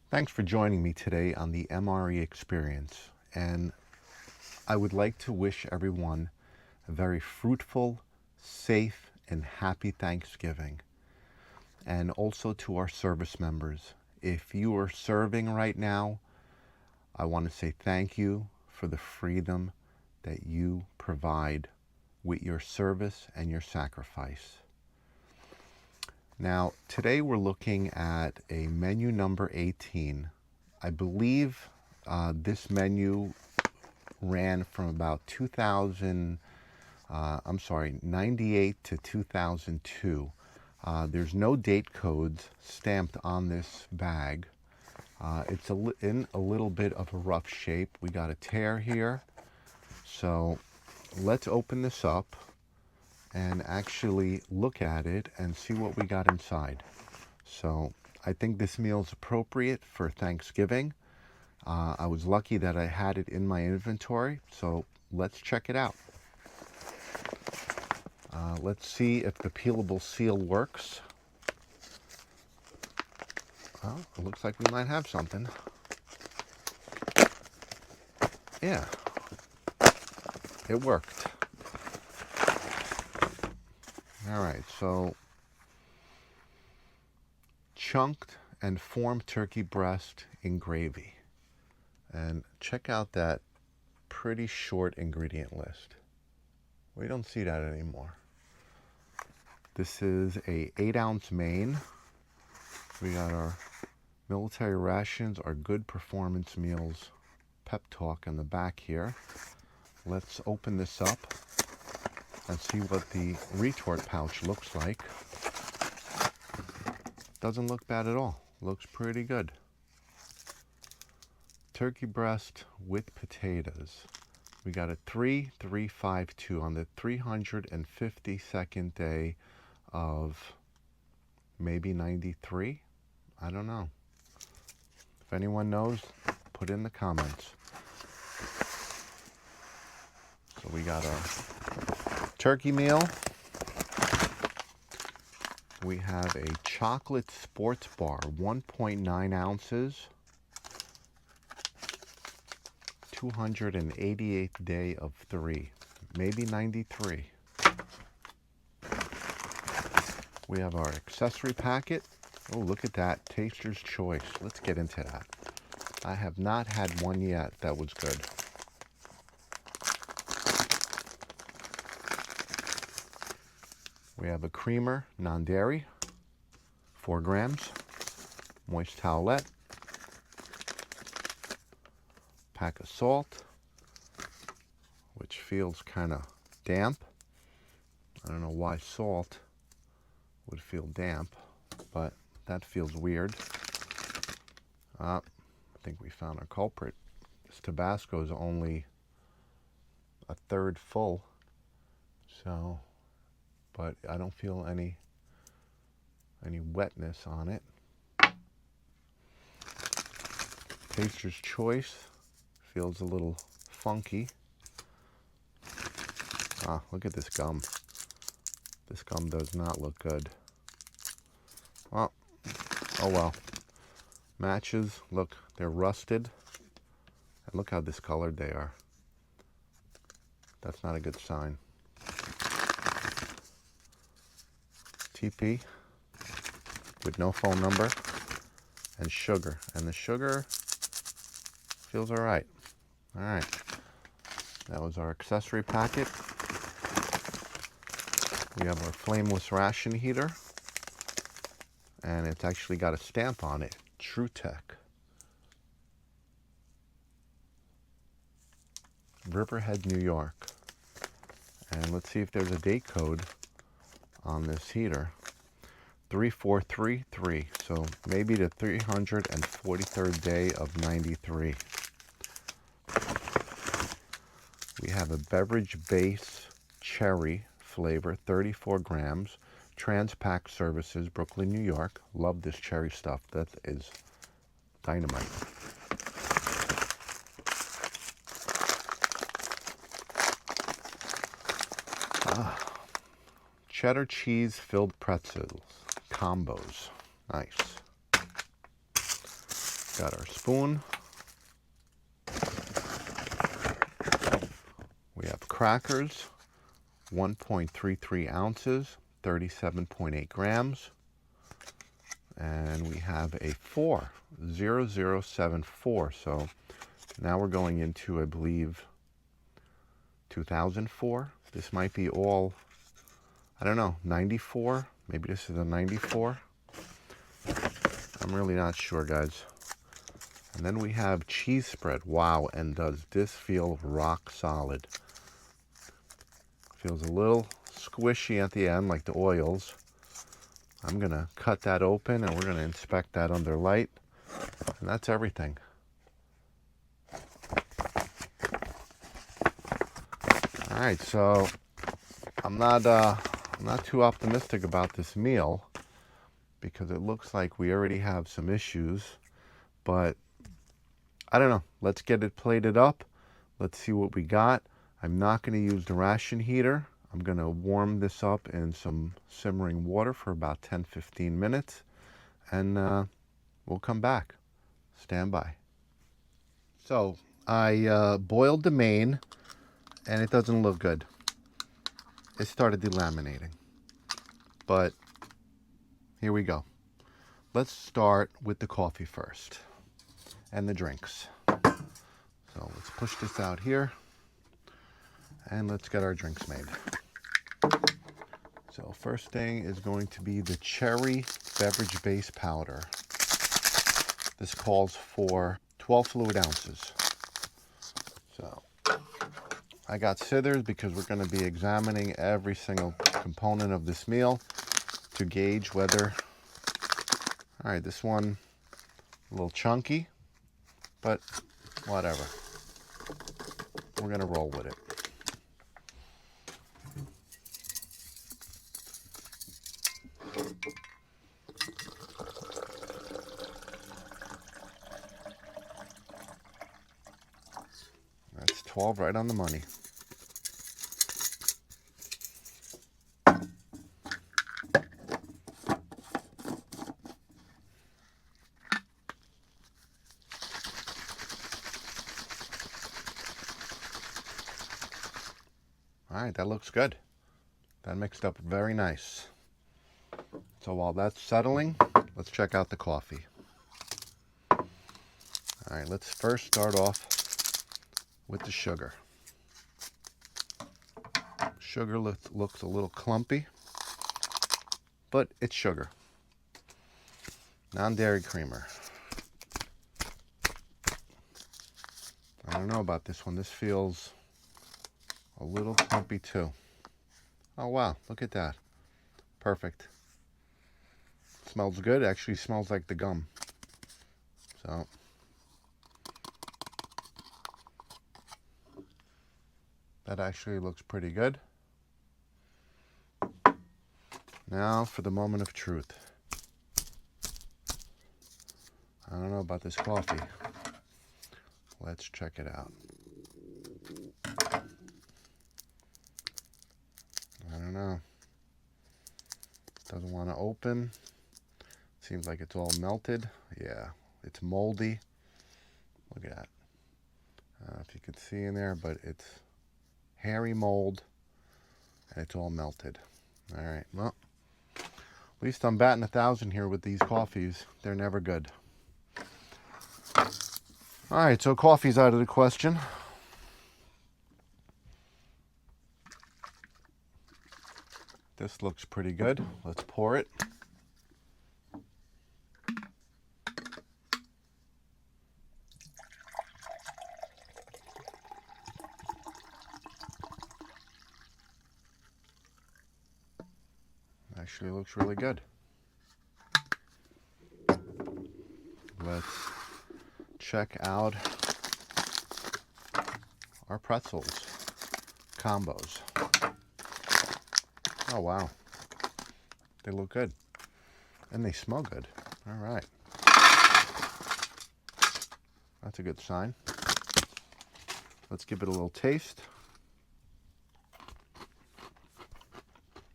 Thanks for joining me today on the MRE experience, and I would like to wish everyone a very fruitful, safe, and happy Thanksgiving. And also to our service members, if you are serving right now, I want to say thank you for the freedom that you provide with your service and your sacrifice. Now, today we're looking at a menu number 18. I believe this menu ran from about 98 to 2002. There's no date codes stamped on this bag. It's in a little bit of a rough shape. We got a tear here. So let's open this up and actually look at it and see what we got inside. So I think this meal is appropriate for Thanksgiving. I was lucky that I had it in my inventory, so let's check it out. Let's see if the peelable seal works. Well, it looks like we might have something. Yeah, it worked. All right, so chunked and formed turkey breast in gravy. And check out that pretty short ingredient list. We don't see that anymore. This is a 8-ounce main. We got our military rations, our good performance meals, pep talk in the back here. Let's open this up and see what the retort pouch looks like. Doesn't look bad at all. Looks pretty good. Turkey breast with potatoes. We got a 3352 on the 352nd day of maybe 93. I don't know. If anyone knows, put in the comments. So we got our turkey meal. We have a chocolate sports bar, 1.9 ounces. 288th day of 3, maybe 93. We have our accessory packet. Oh, look at that, Taster's Choice. Let's get into that. I have not had one yet that was good. We have a creamer, non-dairy, 4 grams, moist towelette, pack of salt, which feels kind of damp. I don't know why salt would feel damp, but that feels weird. I think we found our culprit. This Tabasco is only a third full, so, but I don't feel any wetness on it. Taster's Choice feels a little funky. Look at this gum. This gum does not look good. Oh well. Matches, look, they're rusted. And look how discolored they are. That's not a good sign. TP with no phone number and sugar. And the sugar feels all right. All right. That was our accessory packet. We have our flameless ration heater. And it's actually got a stamp on it. True Tech. Riverhead, New York. And let's see if there's a date code on this heater. 3433. So maybe the 343rd day of 93. We have a beverage base cherry flavor, 34 grams. Transpac Services, Brooklyn, New York. Love this cherry stuff. That is dynamite. Cheddar cheese filled pretzels. Combos. Nice. Got our spoon. We have crackers, 1.33 ounces, 37.8 grams. And we have a 40074. So now we're going into, I believe, 2004. This might be all, I don't know, 94. Maybe this is a 94. I'm really not sure, guys. And then we have cheese spread. Wow, and does this feel rock solid? Feels a little squishy at the end, like the oils. I'm gonna cut that open and we're gonna inspect that under light. And that's everything. All right, so I'm not too optimistic about this meal because it looks like we already have some issues, but I don't know. Let's get it plated up. Let's see what we got. I'm not going to use the ration heater. I'm going to warm this up in some simmering water for about 10-15 minutes, and we'll come back. Stand by. So I boiled the main, and it doesn't look good. It started delaminating. But here we go. Let's start with the coffee first and the drinks. So let's push this out here and let's get our drinks made. So first thing is going to be the cherry beverage base powder. This calls for 12 fluid ounces. So I got scissors because we're going to be examining every single component of this meal to gauge whether, all right, this one a little chunky, but whatever. We're going to roll with it. That's 12 right on the money. All right, that looks good. That mixed up very nice. So while that's settling, let's check out the coffee. All right, let's first start off with the sugar. Sugar looks a little clumpy, but it's sugar. Non-dairy creamer. I don't know about this one. This feels a little clumpy too. Oh wow, look at that. Perfect. Smells good. Actually smells like the gum. So that actually looks pretty good. Now for the moment of truth. I don't know about this coffee. Let's check it out. I don't know. Doesn't want to open. Seems like it's all melted. Yeah, it's moldy. Look at that. I don't know if you can see in there, but it's hairy mold and it's all melted. All right, well, at least I'm batting 1,000 here with these coffees. They're never good. All right, so coffee's out of the question. This looks pretty good. Let's pour it. Actually looks really good. Let's check out our pretzels combos. Oh wow, they look good and they smell good. All right, that's a good sign. Let's give it a little taste.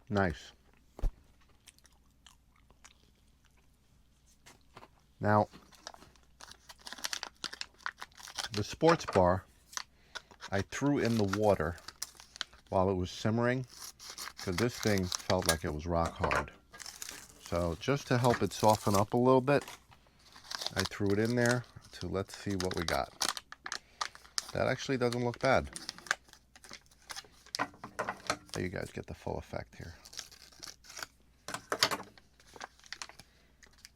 Nice. Now The sports bar, I threw in the water while it was simmering because this thing felt like it was rock hard. So just to help it soften up a little bit, I threw it in there to let's see what we got. That actually doesn't look bad. There you guys get the full effect here.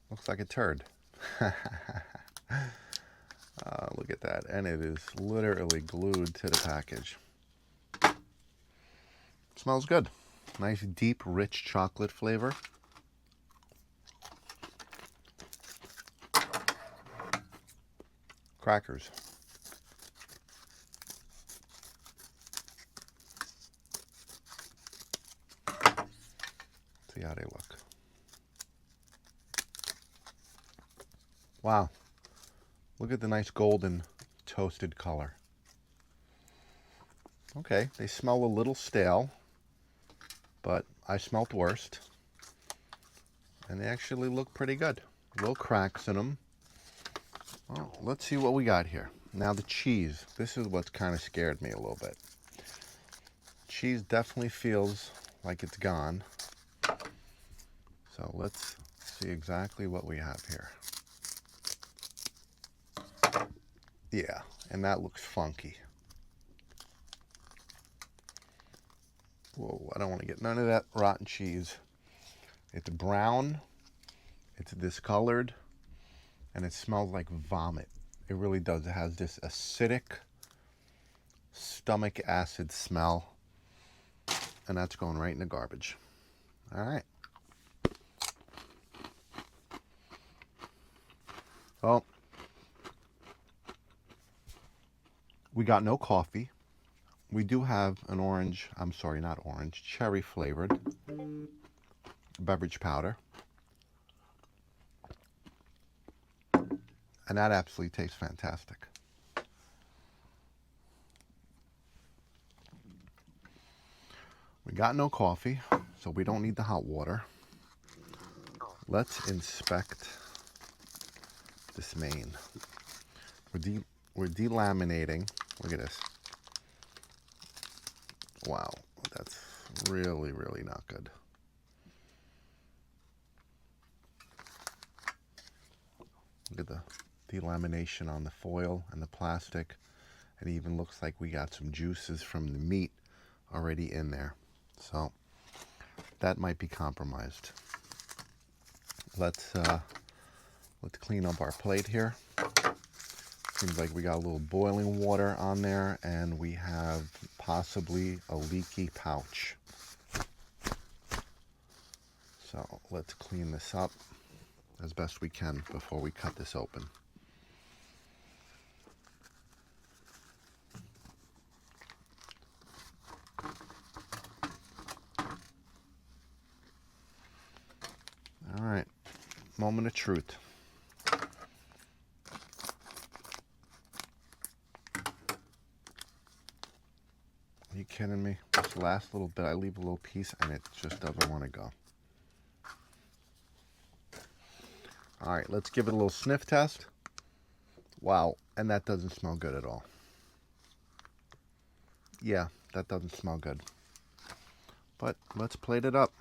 Looks like a turd. Look at that. And it is literally glued to the package. Smells good. Nice, deep, rich chocolate flavor. Crackers. See how they look. Wow. Look at the nice golden toasted color. Okay, they smell a little stale, but I smelt worst. And they actually look pretty good. Little cracks in them. Well, let's see what we got here. Now the cheese. This is what's kind of scared me a little bit. Cheese definitely feels like it's gone. So let's see exactly what we have here. Yeah, and that looks funky. Whoa, I don't want to get none of that rotten cheese. It's brown, it's discolored, and it smells like vomit. It really does. It has this acidic, stomach acid smell, and that's going right in the garbage. All right. Well, we got no coffee. We do have an orange, I'm sorry, not orange, cherry flavored beverage powder. And that absolutely tastes fantastic. We got no coffee, so we don't need the hot water. Let's inspect this main. We're delaminating. Look at this. Wow, that's really, really not good. Look at the delamination on the foil and the plastic. It even looks like we got some juices from the meat already in there. So that might be compromised. Let's clean up our plate here. Seems like we got a little boiling water on there, and we have possibly a leaky pouch. So let's clean this up as best we can before we cut this open. All right, moment of truth. Are you kidding me? This last little bit, I leave a little piece and it just doesn't want to go. All right, let's give it a little sniff test. Wow, and that doesn't smell good at all. Yeah, that doesn't smell good. But let's plate it up.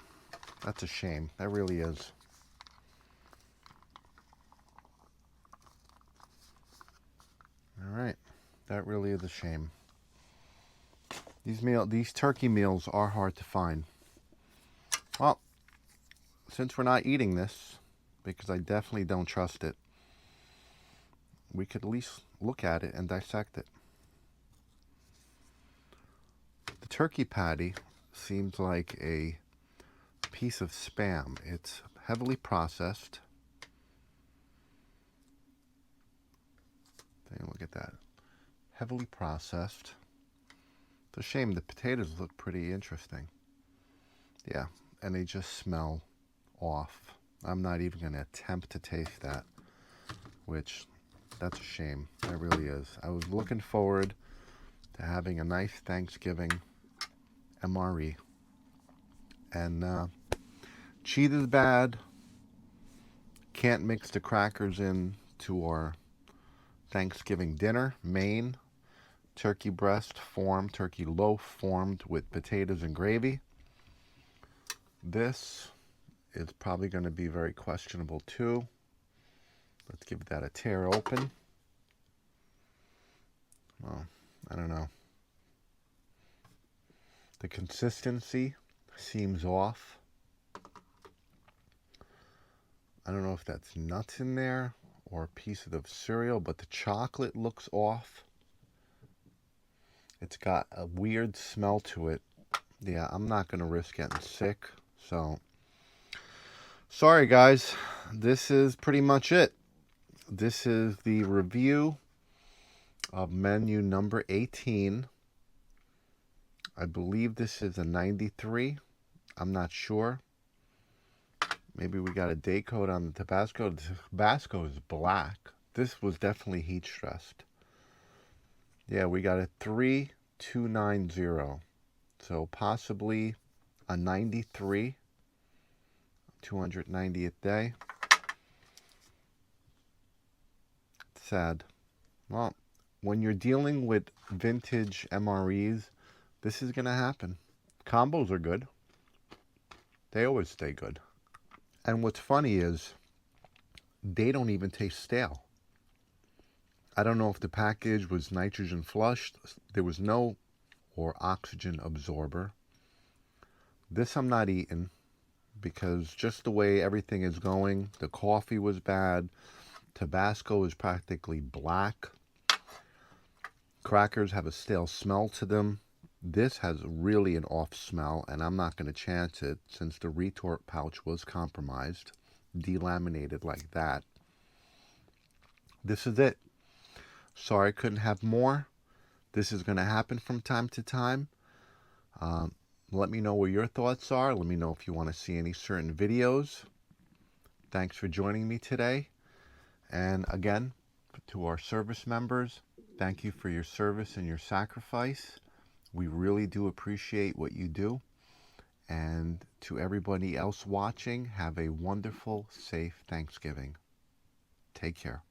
That's a shame. That really is. All right, that really is a shame. These turkey meals are hard to find. Well, since we're not eating this, because I definitely don't trust it, we could at least look at it and dissect it. The turkey patty seems like a piece of spam. It's heavily processed. Look at that. Heavily processed. It's a shame. The potatoes look pretty interesting. Yeah, and they just smell off. I'm not even going to attempt to taste that, which, that's a shame. That really is. I was looking forward to having a nice Thanksgiving MRE. And cheese is bad. Can't mix the crackers in to Thanksgiving dinner, Maine, turkey breast formed, turkey loaf formed with potatoes and gravy. This is probably going to be very questionable too. Let's give that a tear open. Well, I don't know. The consistency seems off. I don't know if that's nuts in there or a piece of cereal, but the chocolate looks off. It's got a weird smell to it. Yeah, I'm not going to risk getting sick. So, sorry guys. This is pretty much it. This is the review of menu number 18. I believe this is a 93. I'm not sure. Maybe we got a date code on the Tabasco. The Tabasco is black. This was definitely heat stressed. Yeah, we got a 3290. So possibly a 93. 290th day. Sad. Well, when you're dealing with vintage MREs, this is going to happen. Combos are good. They always stay good. And what's funny is they don't even taste stale. I don't know if the package was nitrogen flushed. There was no or oxygen absorber. This I'm not eating because just the way everything is going, the coffee was bad. Tabasco is practically black. Crackers have a stale smell to them. This has really an off smell, and I'm not going to chance it since the retort pouch was compromised, delaminated like that. This is it. Sorry I couldn't have more. This is going to happen from time to time. Let me know what your thoughts are. Let me know if you want to see any certain videos. Thanks for joining me today. And again, to our service members, thank you for your service and your sacrifice. We really do appreciate what you do. And to everybody else watching, have a wonderful, safe Thanksgiving. Take care.